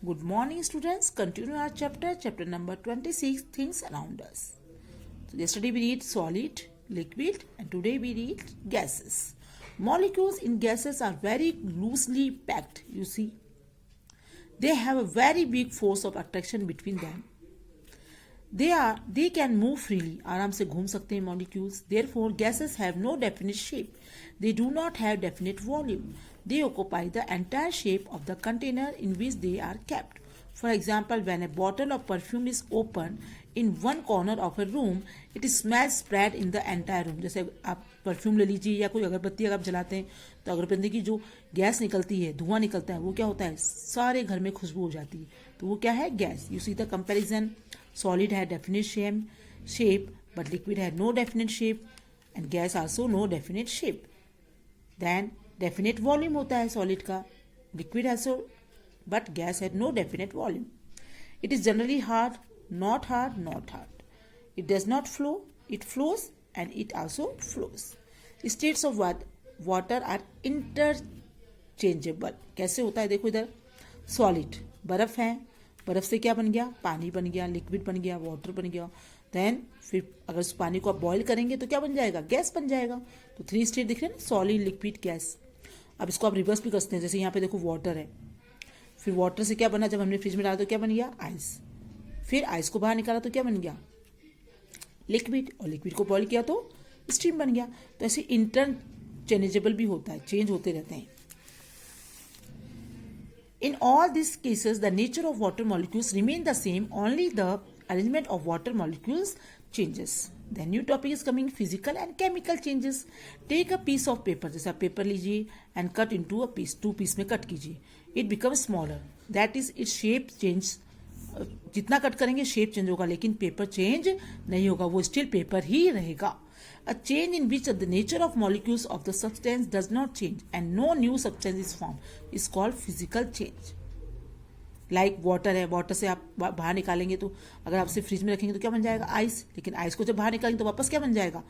Good morning, students. Continue our chapter number 26, Things Around Us. So yesterday we read solid, liquid, and today we read gases. Molecules in gases are very loosely packed, you see. They have a very big force of attraction between them. They can move freely, आराम से घूम सकते हैं molecules. Therefore, gases have no definite shape. They do not have definite volume. They occupy the entire shape of the container in which they are kept. For example, when a bottle of perfume is opened in one corner of a room, it smells spread in the entire room. जैसे आप perfume ले लीजिए या कोई अगरबत्ती अगर आप जलाते हैं तो अगरबत्ती की जो गैस निकलती है, धुआं निकलता है, वो क्या होता है, सारे घर में खुशबू हो जाती है. तो वो क्या है, gas. You see the comparison. Solid had definite shape, but liquid had no definite shape, and gas also no definite shape. Then definite volume होता है solid का. Liquid also, but gas had no definite volume. It is generally hard, not hard, not hard. It does not flow, it flows, and it also flows. States of water are interchangeable. कैसे होता है, देखो इधर. Solid बर्फ है, बर्फ से क्या बन गया, पानी बन गया, लिक्विड बन गया, वाटर बन गया. देन फिर अगर उस पानी को आप बॉईल करेंगे तो क्या बन जाएगा, गैस बन जाएगा. तो 3 स्टेट दिख रहे हैं ना, सॉलिड, लिक्विड, गैस. अब इसको आप रिवर्स भी कर सकते हैं. जैसे यहाँ पे देखो वाटर है, फिर वाटर से क्या बना, जब हमने फ्रिज में डाला तो क्या बन गया, आइस. फिर आइस को बाहर निकाला तो क्या बन गया, लिक्विड. और लिक्विड को बॉईल किया तो स्टीम बन गया. तो ऐसे इंटरचेंजेबल भी होता है, चेंज होते रहते हैं. In all these cases, the nature of water molecules remain the same, only the arrangement of water molecules changes. The new topic is coming, physical and chemical changes. Take a piece of paper, जैसे आप paper लीजिए and cut into a piece, 2 piece में cut कीजिए. It becomes smaller. That is, its shape change. जितना cut करेंगे shape change होगा, लेकिन paper change नहीं होगा, वो स्टिल पेपर ही रहेगा. A change in which the nature of molecules of the substance does not change and no new substance is formed is called physical change. Like water है, water से आप बाहर निकालेंगे तो अगर आप इसे फ्रिज में रखेंगे तो क्या बन जाएगा, आइस. लेकिन आइस को जब बाहर निकालेंगे तो वापस क्या बन जाएगा,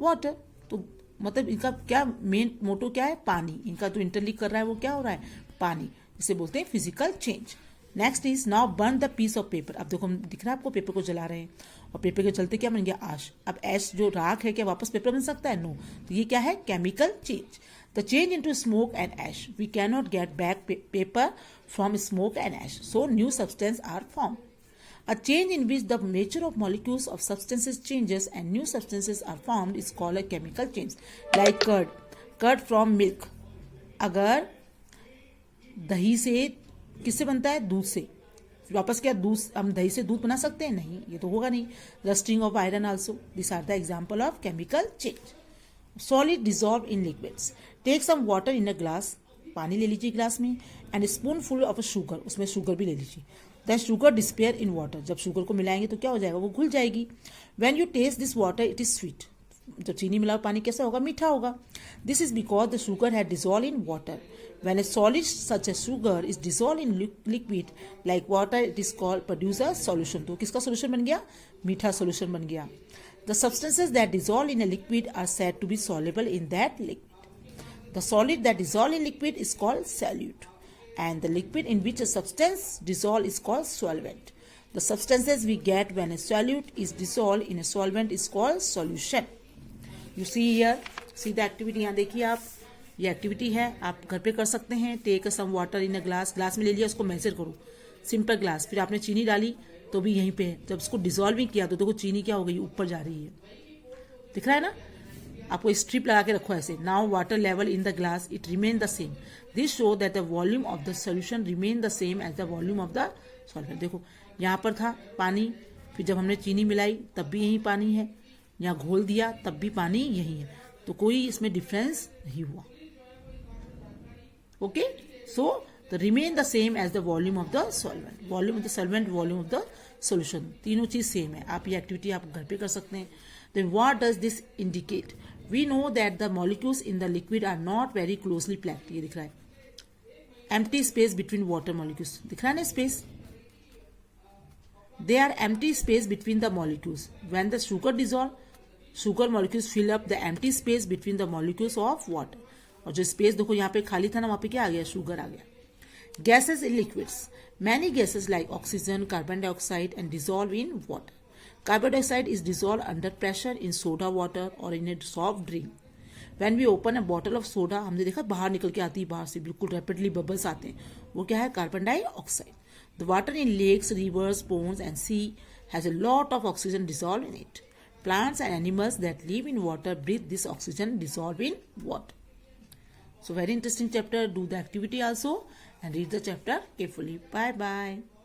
वाटर. तो मतलब इनका क्या मेन मोटो क्या है, पानी. इनका जो इंटरलिंक कर रहा है वो क्या हो रहा है, पानी. इसे बोलते हैं physical change. Next is now burn the piece of paper. अब देखो, हम दिख रहा है आपको, पेपर को जला रहे हैं और पेपर के चलते क्या बन गया, आश. अब ऐश जो राख है, क्या वापस पेपर बन सकता है, नो. तो ये क्या है, chemical change. The change into smoke and ash. We can not get back paper from smoke and ash, so new substance are form. A change in which the nature of molecules of substances changes and new substances are formed is called a chemical change. Like curd from milk. अगर दही से किससे बनता है, दूध से. वापस क्या, दूध, हम दही से दूध बना सकते हैं, नहीं, ये तो होगा नहीं. Rusting of iron also. This are the example of chemical change. Solid dissolve in liquids. Take some water in a glass. पानी ले लीजिए ग्लास में, and spoonful of sugar. उसमें शुगर भी ले लीजिए. The sugar disappear in water. जब sugar को मिलाएंगे तो क्या हो जाएगा, वो घुल जाएगी. When you taste this water it is sweet. जब चीनी मिला पानी कैसा होगा, मीठा होगा. This is because the sugar had dissolve in water. When a solid such as sugar is dissolved in liquid like water, it is called produce a solution. तो किसका solution बन गया, मीठा solution बन गया. The substances that dissolve in a liquid are said to be soluble in that liquid. The solid that dissolve in liquid is called solute, and the liquid in which a substance dissolve is called solvent. The substances we get when a solute is dissolved in a solvent is called solution. You see here, see the activity. यहाँ देखिए आप, ये activity है, आप घर पे कर सकते हैं. Take some water in a glass. Glass में ले लिया, उसको मेजर करो, सिंपल ग्लास. फिर आपने चीनी डाली तो भी यहीं पे है. जब उसको डिजॉल्व भी किया तो देखो चीनी क्या हो गई, ऊपर जा रही है, दिख रहा है ना. आपको स्ट्रिप लगा के रखो ऐसे. Now water level in the glass it remain the same. This show that the volume of the solution remain the same as the volume of the solvent. देखो यहाँ पर था पानी, फिर जब हमने चीनी मिलाई तब भी यही पानी है, यहाँ घोल दिया तब भी पानी यही है. तो कोई इसमें डिफरेंस नहीं हुआ. Okay, so the remain the same as the volume of the solvent. Volume of the solvent, volume of the solution. तीनों चीज सेम है. आप ये एक्टिविटी आप घर पे कर सकते हैं. Then what does this indicate? We know that the molecules in the liquid are not very closely packed. ये दिख रहा है. Empty space between water molecules. दिख रहा है ना space? There are empty space between the molecules. When the sugar dissolve, sugar molecules fill up the empty space between the molecules of water. और जो स्पेस देखो यहाँ पे खाली था ना, वहां पे क्या आ गया, शुगर आ गया. Gases in liquids. Many gases like oxygen, carbon dioxide and dissolve in water. Carbon dioxide is dissolved under pressure in soda water or in a soft drink. When we open a bottle of soda, हमने देखा बाहर निकल के आती है, बाहर से बिल्कुल रैपिडली बबल्स आते हैं, वो क्या है? Carbon dioxide. The water in lakes, rivers, ponds and sea has a lot of oxygen dissolved in it. Plants and animals that live in water breathe this oxygen dissolved in water. So very interesting chapter. Do the activity also and read the chapter carefully. Bye bye.